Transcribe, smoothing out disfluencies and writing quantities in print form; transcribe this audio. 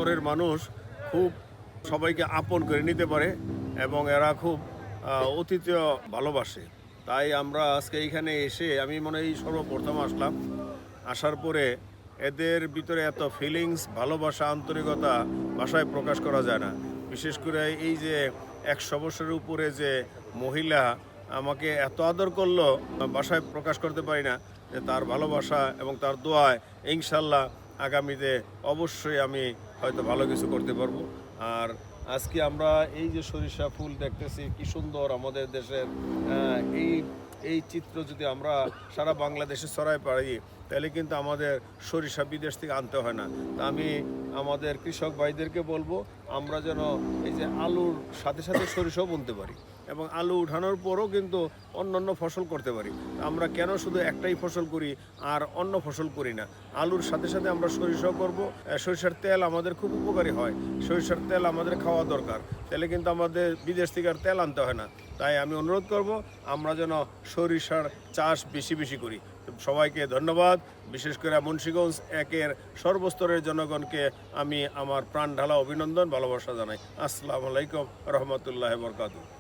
চরের মানুষ খুব সবাইকে আপন করে নিতে পারে এবং এরা খুব অতিথিয় ভালোবাসে। তাই আমরা আজকে এইখানে এসে আমি মনে হয় সর্বপ্রথম আসলাম। আসার পরে এদের ভিতরে এত ফিলিংস, ভালোবাসা, আন্তরিকতা ভাষায় প্রকাশ করা যায় না। বিশেষ করে এই যে ১০০ বছরের উপরে যে মহিলা আমাকে এত আদর করলো, ভাষায় প্রকাশ করতে পারি না যে তার ভালোবাসা এবং তার দোয়ায় ইনশাল্লাহ আগামীতে অবশ্যই আমি হয়তো ভালো কিছু করতে পারবো। আর আজকে আমরা এই যে সরিষা ফুল দেখতেছি কি সুন্দর আমাদের দেশের, এই এই চিত্র যদি আমরা সারা বাংলাদেশে ছড়াই পারি তাহলে কিন্তু আমাদের সরিষা বিদেশ থেকে আনতে হয় না। তা আমি আমাদের কৃষক ভাইদেরকে বলবো আমরা যেন এই যে আলুর সাথে সাথে সরিষাও বুনতে পারি এবং আলু উঠানোর পরও কিন্তু অন্য ফসল করতে পারি। আমরা কেন শুধু একটাই ফসল করি আর অন্য ফসল করি না? আলুর সাথে সাথে আমরা সরিষাও করবো। সরিষার তেল আমাদের খুব উপকারী হয়, সরিষার তেল আমাদের খাওয়া দরকার, তাহলে কিন্তু আমাদের বিদেশ থেকে আর তেল আনতে হয় না। তাই আমি অনুরোধ করব আমরা যেন সরিষার চাষ বেশি বেশি করি। সবাইকে ধন্যবাদ। বিশেষ করে মুন্সিগঞ্জ একের সর্বস্তরের জনগণকে আমি আমার প্রাণ ঢালা অভিনন্দন, ভালোবাসা জানাই। আসসালামু আলাইকুম রহমতুল্লাহ বরকাতুহু।